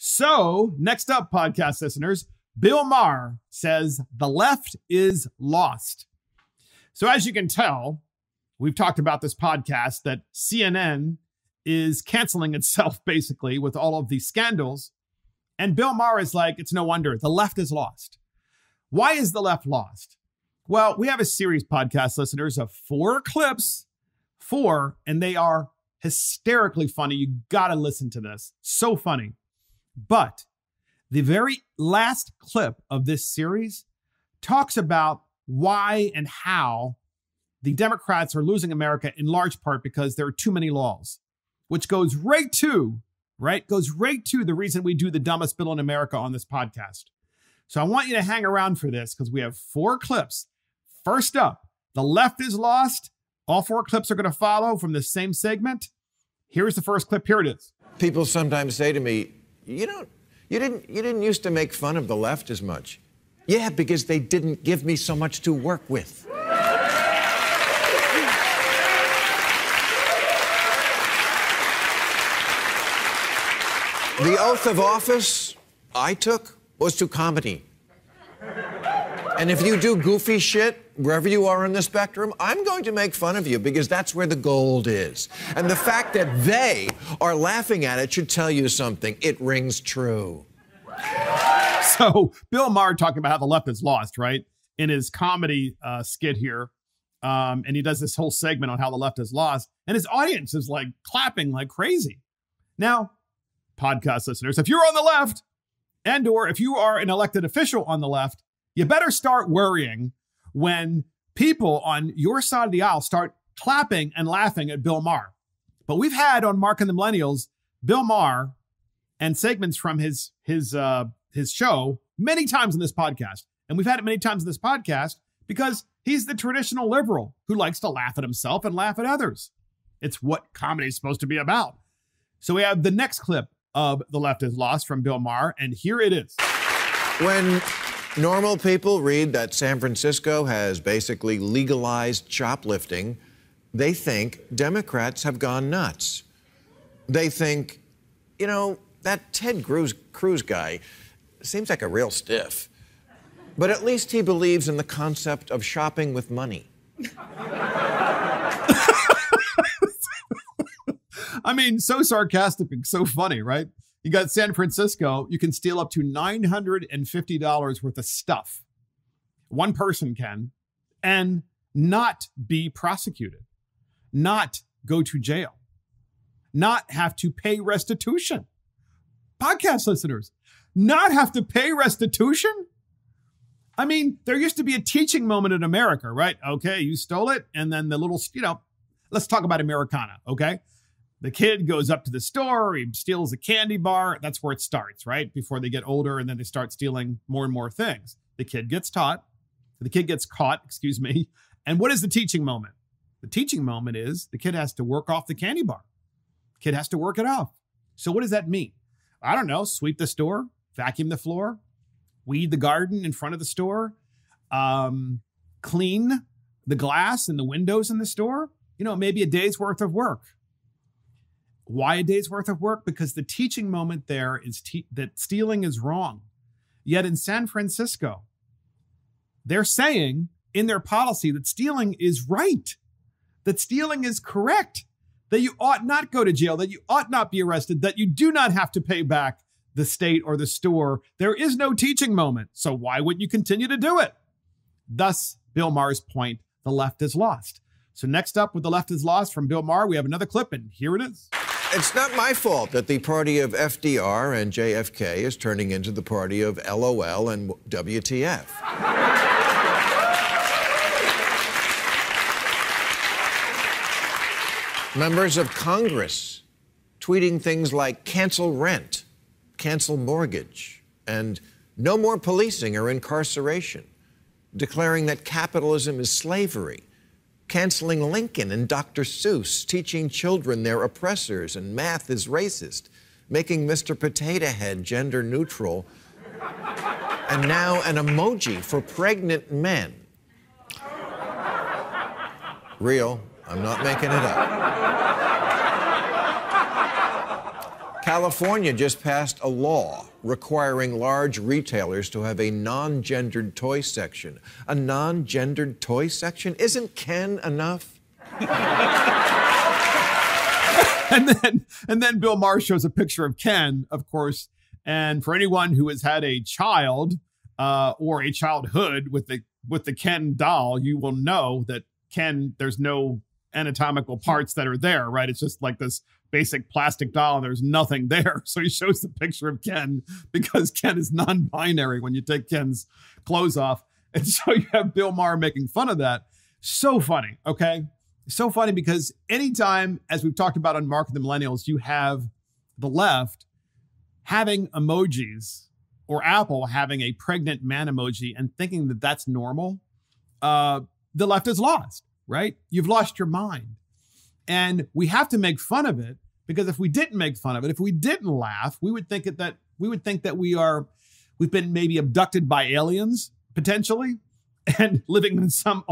So, next up, podcast listeners, Bill Maher says the left is lost. So, as you can tell, we've talked about this podcast that CNN is canceling itself basically with all of these scandals. And Bill Maher is like, it's no wonder the left is lost. Why is the left lost? Well, we have a series, podcast listeners, of 4 clips, and they are hysterically funny. You got to listen to this. So funny. But the very last clip of this series talks about why and how the Democrats are losing America in large part because there are too many laws, which goes right to the reason we do the dumbest bill in America on this podcast. So I want you to hang around for this because we have 4 clips. First up, the left is lost. All 4 clips are going to follow from the same segment. Here's the first clip. Here it is. People sometimes say to me, you didn't used to make fun of the left as much. Yeah, because they didn't give me so much to work with. The oath of office I took was to comedy. And if you do goofy shit, wherever you are on the spectrum, I'm going to make fun of you because that's where the gold is. And the fact that they are laughing at it should tell you something. It rings true. So Bill Maher talking about how the left is lost, right? In his comedy skit here. And he does this whole segment on how the left is lost. And his audience is like clapping like crazy. Now, podcast listeners, if you're on the left and or if you are an elected official on the left, you better start worrying when people on your side of the aisle start clapping and laughing at Bill Maher. But we've had on Mark and the Millennials, Bill Maher and segments from his show many times in this podcast. And we've had it many times in this podcast because he's the traditional liberal who likes to laugh at himself and laugh at others. It's what comedy is supposed to be about. So we have the next clip of The Left is Lost from Bill Maher, and here it is. When normal people read that San Francisco has basically legalized shoplifting, they think Democrats have gone nuts. They think, you know, that Ted Cruz guy seems like a real stiff. But at least he believes in the concept of shopping with money. I mean, so sarcastic and so funny, right? You got San Francisco, you can steal up to $950 worth of stuff. One person can, and not be prosecuted, not go to jail, not have to pay restitution. Podcast listeners, not have to pay restitution? I mean, there used to be a teaching moment in America, right? Okay, you stole it, and then the little, let's talk about Americana, okay? The kid goes up to the store, he steals a candy bar. That's where it starts, right? Before they get older and then they start stealing more and more things. The kid gets caught, And what is the teaching moment? The teaching moment is the kid has to work off the candy bar. The kid has to work it off. So what does that mean? I don't know, sweep the store, vacuum the floor, weed the garden in front of the store, clean the glass and the windows in the store. You know, maybe a day's worth of work. Why a day's worth of work? Because the teaching moment there is that stealing is wrong. Yet in San Francisco, they're saying in their policy that stealing is right, that stealing is correct, that you ought not go to jail, that you ought not be arrested, that you do not have to pay back the state or the store. There is no teaching moment. So why wouldn't you continue to do it? Thus, Bill Maher's point, the left is lost. So next up with The Left is Lost from Bill Maher, we have another clip, and here it is. It's not my fault that the party of FDR and JFK is turning into the party of LOL and WTF. Members of Congress tweeting things like cancel rent, cancel mortgage, and no more policing or incarceration, declaring that capitalism is slavery, canceling Lincoln and Dr. Seuss, teaching children they're oppressors and math is racist, making Mr. Potato Head gender neutral, and now an emoji for pregnant men. Real, I'm not making it up. California just passed a law requiring large retailers to have a non-gendered toy section. A non-gendered toy section? Isn't Ken enough? And then Bill Maher shows a picture of Ken, of course. And for anyone who has had a child or a childhood with the Ken doll, you will know that Ken, there's no anatomical parts that are there, right? It's just like this basic plastic doll and there's nothing there. So he shows the picture of Ken because Ken is non-binary when you take Ken's clothes off. And so you have Bill Maher making fun of that. So funny, okay? So funny because anytime, as we've talked about on Mark and the Millennials, you have the left having emojis or Apple having a pregnant man emoji and thinking that that's normal, the left is lost, right? You've lost your mind. And we have to make fun of it because if we didn't make fun of it, if we didn't laugh, we would think that we've been maybe abducted by aliens potentially and living in some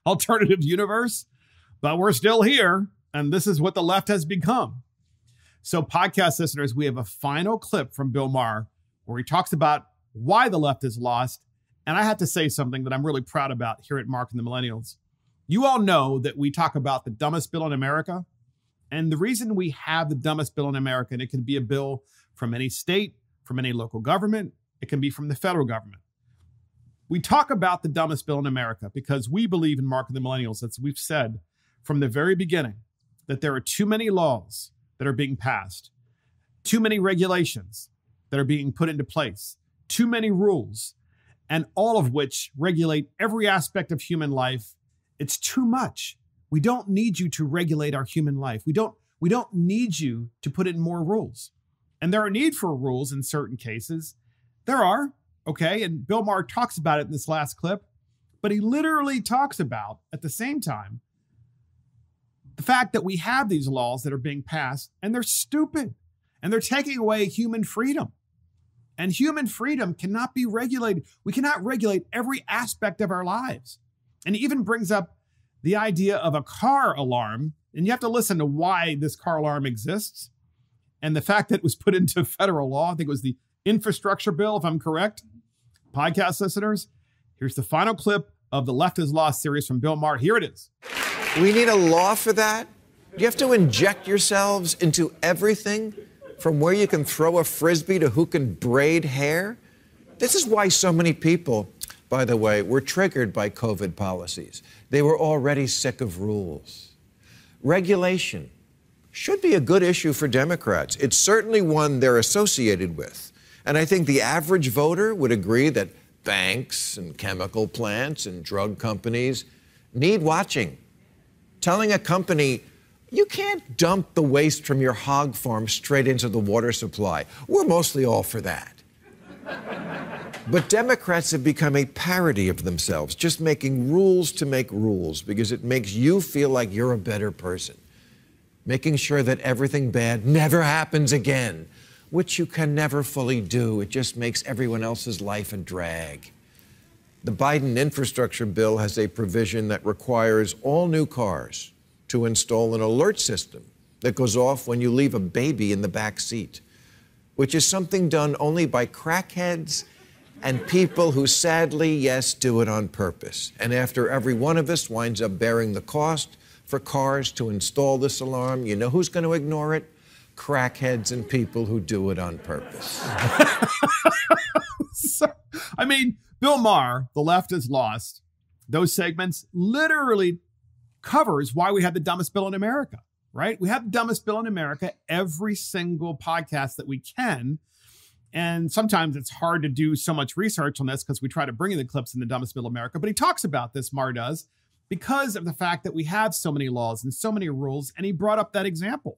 alternative universe, but we're still here. And this is what the left has become. So podcast listeners, we have a final clip from Bill Maher where he talks about why the left is lost. And I have to say something that I'm really proud about here at Mark and the Millennials. You all know that we talk about the dumbest bill in America. And the reason we have the dumbest bill in America, and it can be a bill from any state, from any local government, it can be from the federal government. We talk about the dumbest bill in America because we believe in Mark and the Millennials, as we've said from the very beginning, that there are too many laws that are being passed, too many regulations that are being put into place, too many rules, and all of which regulate every aspect of human life. It's too much. We don't need you to regulate our human life. We don't need you to put in more rules. And there are need for rules in certain cases. There are, okay? And Bill Maher talks about it in this last clip, but he literally talks about, at the same time, the fact that we have these laws that are being passed and they're stupid and they're taking away human freedom. And human freedom cannot be regulated. We cannot regulate every aspect of our lives. And he even brings up the idea of a car alarm. And you have to listen to why this car alarm exists. And the fact that it was put into federal law, I think it was the infrastructure bill, if I'm correct. Podcast listeners, here's the final clip of the Left is Lost series from Bill Maher. Here it is. We need a law for that? You have to inject yourselves into everything, from where you can throw a frisbee to who can braid hair? This is why so many people, by the way, were triggered by COVID policies. They were already sick of rules. Regulation should be a good issue for Democrats. It's certainly one they're associated with. And I think the average voter would agree that banks and chemical plants and drug companies need watching. Telling a company, you can't dump the waste from your hog farm straight into the water supply. We're mostly all for that. But Democrats have become a parody of themselves, just making rules to make rules because it makes you feel like you're a better person. Making sure that everything bad never happens again, which you can never fully do. It just makes everyone else's life a drag. The Biden infrastructure bill has a provision that requires all new cars to install an alert system that goes off when you leave a baby in the back seat, which is something done only by crackheads and people who sadly, yes, do it on purpose. And after every one of us winds up bearing the cost for cars to install this alarm, you know who's going to ignore it? Crackheads and people who do it on purpose. I mean, Bill Maher, The Left is Lost, those segments literally covers why we have the dumbest bill in America, right? We have the dumbest bill in America every single podcast that we can. And sometimes it's hard to do so much research on this because we try to bring in the clips in the dumbest bill in America. But he talks about this, Maher does, because of the fact that we have so many laws and so many rules. And he brought up that example,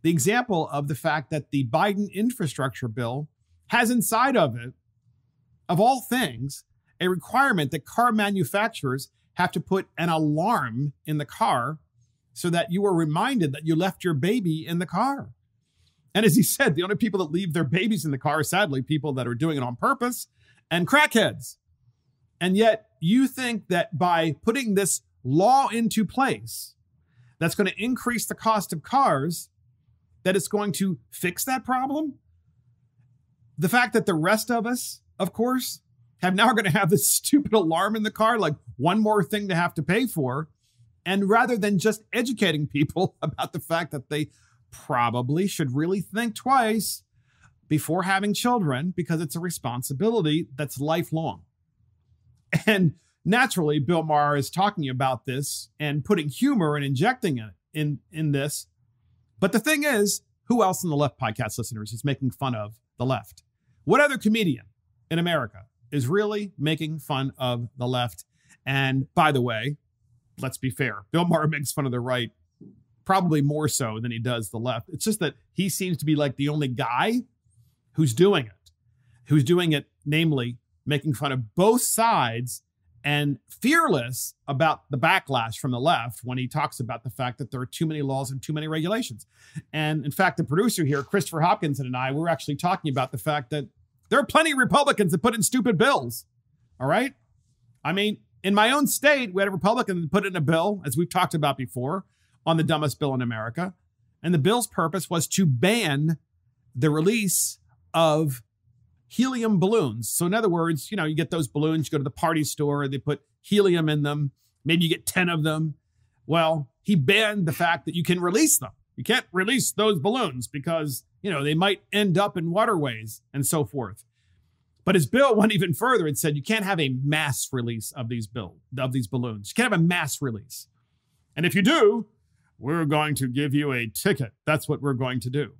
the example of the fact that the Biden infrastructure bill has inside of it, of all things, a requirement that car manufacturers have to put an alarm in the car so that you are reminded that you left your baby in the car. And as he said, the only people that leave their babies in the car are sadly people that are doing it on purpose and crackheads. And yet you think that by putting this law into place, that's going to increase the cost of cars that it's going to fix that problem? The fact that the rest of us, of course, have now going to have this stupid alarm in the car, like one more thing to have to pay for. And rather than just educating people about the fact that they probably should really think twice before having children, because it's a responsibility that's lifelong. And naturally, Bill Maher is talking about this and putting humor and injecting it in this. But the thing is, who else in the Left podcast listeners is making fun of the left? What other comedian in America is really making fun of the left? And by the way, let's be fair, Bill Maher makes fun of the right probably more so than he does the left. It's just that he seems to be like the only guy who's doing it, namely making fun of both sides and fearless about the backlash from the left when he talks about the fact that there are too many laws and too many regulations. And in fact, the producer here, Christopher Hopkinson, and I were actually talking about the fact that there are plenty of Republicans that put in stupid bills. All right. I mean, in my own state, we had a Republican that put in a bill, as we've talked about before, on the dumbest bill in America. And the bill's purpose was to ban the release of helium balloons. So in other words, you know, you get those balloons, you go to the party store, they put helium in them. Maybe you get 10 of them. Well, he banned the fact that you can release them. You can't release those balloons because, you know, they might end up in waterways and so forth. But his bill went even further and said you can't have a mass release of these balloons. You can't have a mass release. And if you do, we're going to give you a ticket. That's what we're going to do.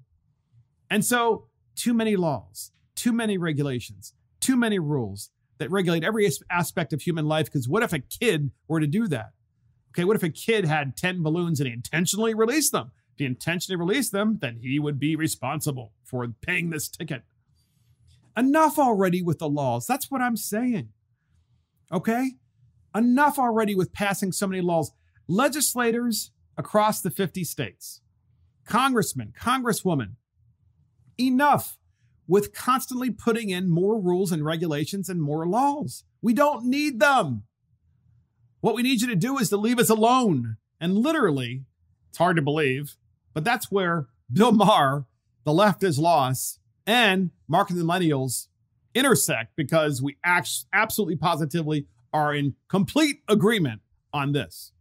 And so too many laws, too many regulations, too many rules that regulate every aspect of human life. Because what if a kid were to do that? Okay, what if a kid had 10 balloons and he intentionally released them? If he intentionally released them, then he would be responsible for paying this ticket. Enough already with the laws. That's what I'm saying. Okay? Enough already with passing so many laws. Legislators across the 50 states, congressmen, congresswomen, enough with constantly putting in more rules and regulations and more laws. We don't need them. What we need you to do is to leave us alone. And literally, it's hard to believe, but that's where Bill Maher, the left is lost, and Mark and the Millennials intersect, because we absolutely positively are in complete agreement on this.